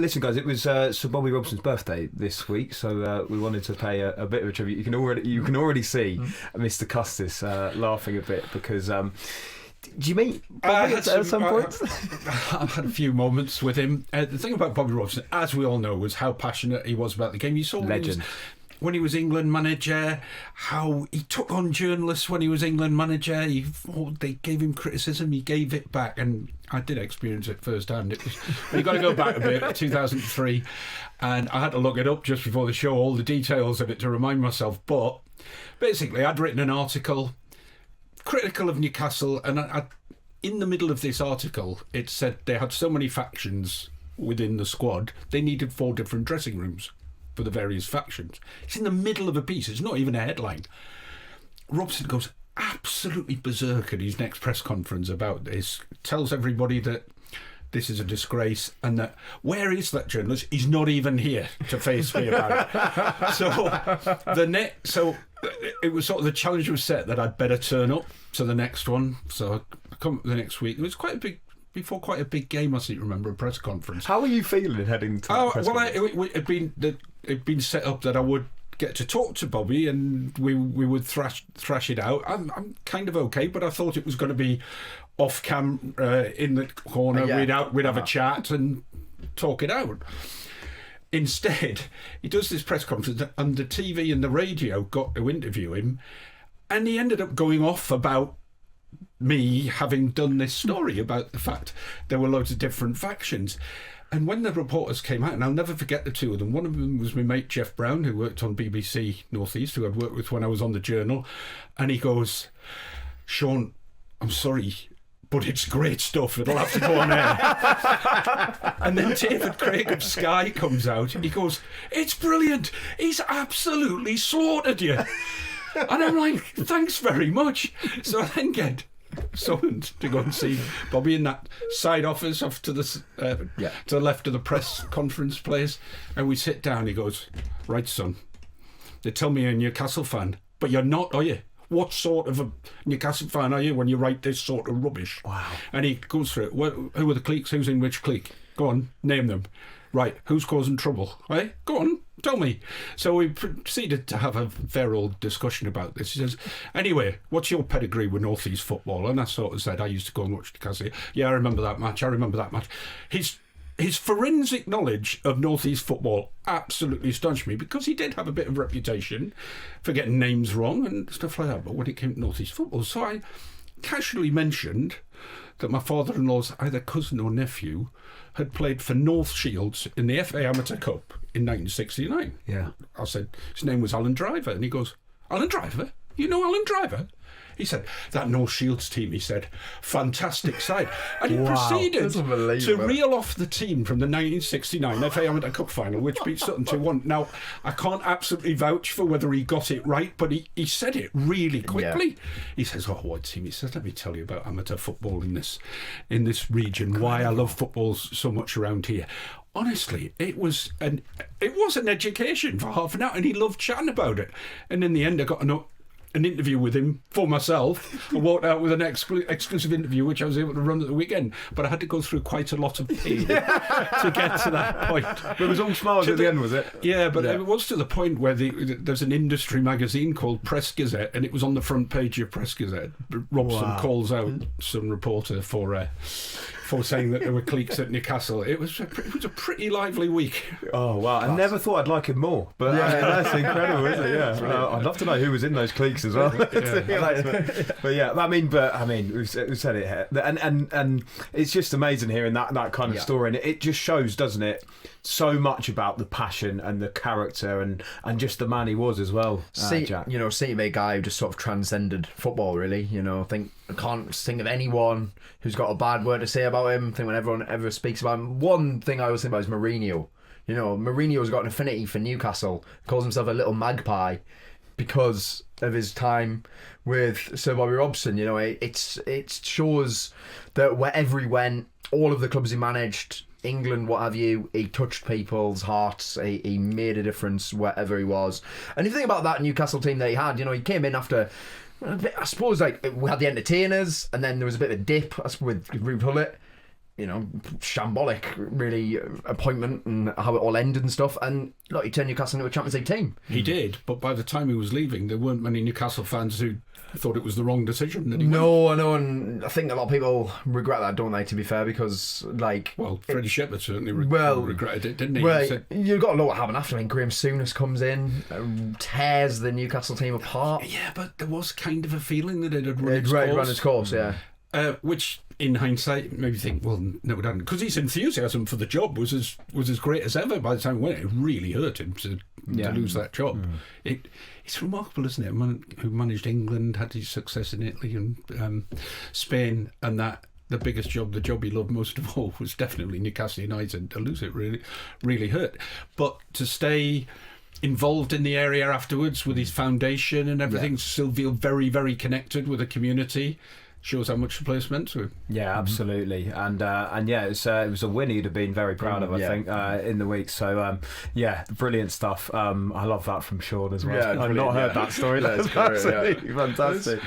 Listen, guys, it was Sir Bobby Robson's birthday this week, so we wanted to pay a bit of a tribute. You can already see Mr. Custis laughing a bit because. Did you meet Bobby at some point? I've had a few moments with him. The thing about Bobby Robson, as we all know, was how passionate he was about the game. You saw legend. When he was England manager, how he took on journalists when he was England manager. They gave him criticism, he gave it back, and I did experience it firsthand. It was, you've got to go back a bit, 2003, and I had to look it up just before the show, all the details of it to remind myself. But basically, I'd written an article critical of Newcastle, and in the middle of this article, it said they had so many factions within the squad, they needed 4 different dressing rooms for the various factions. It's in the middle of a piece, it's not even a headline. Robson goes absolutely berserk at his next press conference about this, tells everybody that this is a disgrace and that where is that journalist? He's not even here to face me about it. So it was sort of the challenge was set that I'd better turn up to the next one. So I come up the next week. It was quite a big game. I seem to remember a press conference. How were you feeling heading to the press conference? It'd been set up that I would get to talk to Bobby and we would thrash it out. I'm kind of okay, but I thought it was going to be off cam in the corner. We'd have a chat and talk it out. Instead, he does this press conference and the TV and the radio got to interview him, and he ended up going off about me having done this story about the fact there were loads of different factions. And when the reporters came out, and I'll never forget the two of them, one of them was my mate Jeff Brown, who worked on BBC North East, who I'd worked with when I was on the Journal, and he goes, "Shaun, I'm sorry, but it's great stuff, it'll have to go on air." And then David Craig of Sky comes out and he goes, "It's brilliant, he's absolutely slaughtered you." And I'm like, "Thanks very much." So I then get summoned to go and see Bobby in that side office off to the left of the press conference place, and we sit down. He goes, "Right, son, they tell me you're a Newcastle fan, but you're not, are you? What sort of a Newcastle fan are you when you write this sort of rubbish?" Wow. And he goes through it. Who are the cliques? Who's in which clique? Go on, name them. Right, who's causing trouble? Right, go on, tell me. So we proceeded to have a fair old discussion about this. He says, "Anyway, what's your pedigree with North East football?" And I sort of said, "I used to go and watch Newcastle." "Yeah, I remember that match. His forensic knowledge of North East football absolutely astonished me, because he did have a bit of reputation for getting names wrong and stuff like that. But when it came to North East football, so I casually mentioned that my father-in-law's either cousin or nephew had played for North Shields in the FA Amateur Cup in 1969. Yeah. I said, his name was Alan Driver. And he goes, "Alan Driver? You know Alan Driver?" He said, "That North Shields team," he said, "fantastic side." And he proceeded to reel off the team from the 1969 FA Amateur Cup final, which beat Sutton 2-1. Now, I can't absolutely vouch for whether he got it right, but he said it really quickly. Yeah. He says, "Oh, what team?" He says, "Let me tell you about amateur football in this region, why I love football so much around here." Honestly, it was an education for half an hour, and he loved chatting about it. And in the end, I got an interview with him for myself. I walked out with an exclusive interview, which I was able to run at the weekend, but I had to go through quite a lot of pain to get to that point. But it was all smiles at the end, was it? Yeah, but it was to the point where there's an industry magazine called Press Gazette, and it was on the front page of Press Gazette. Robson calls out some reporter for saying that there were cliques at Newcastle. It was a pretty lively week. Oh, wow. I never thought I'd like him more. But that's incredible, isn't it? Yeah. I'd love to know who was in those cliques as well. But yeah, I mean, we've said it here. And it's just amazing hearing that kind of story. And it just shows, doesn't it, so much about the passion and the character and just the man he was as well, Jack. You know, City made guy who just sort of transcended football, really. You know, I can't think of anyone who's got a bad word to say about him. I think when everyone ever speaks about him, one thing I always think about is Mourinho. You know, Mourinho's got an affinity for Newcastle, calls himself a little magpie because of his time with Sir Bobby Robson. You know, it shows that wherever he went, all of the clubs he managed, England, what have you, he touched people's hearts. He made a difference wherever he was. And if you think about that Newcastle team that he had, you know, he came in after, I suppose, like, we had the entertainers, and then there was a bit of a dip with Ruud Gullit. shambolic, really, appointment and how it all ended and stuff. And look, he turned Newcastle into a Champions League team. He did, but by the time he was leaving, there weren't many Newcastle fans who thought it was the wrong decision. That he No, I know, and I think a lot of people regret that, don't they? To be fair, because Freddie Shepherd certainly regretted it, didn't he? Well, He said, you've got to know what happened after. I mean, Graham Souness comes in, tears the Newcastle team apart. yeah, but there was kind of a feeling that it had run Its course, yeah. Which, in hindsight, made me think, well, no, it hadn't, because his enthusiasm for the job was as great as ever. By the time he went, it really hurt him to lose that job. It's remarkable, isn't it? A man who managed England, had his success in Italy and Spain, and that the biggest job, the job he loved most of all, was definitely Newcastle United. To lose it really, really hurt. But to stay involved in the area afterwards with his foundation and everything, still feel very, very connected with the community. Shows how much the place meant to him. Yeah, absolutely, and yeah, it was a win he'd have been very proud of, I think, in the week. So brilliant stuff. I love that from Shaun as well. Yeah, I've not heard that story. That's absolutely fantastic.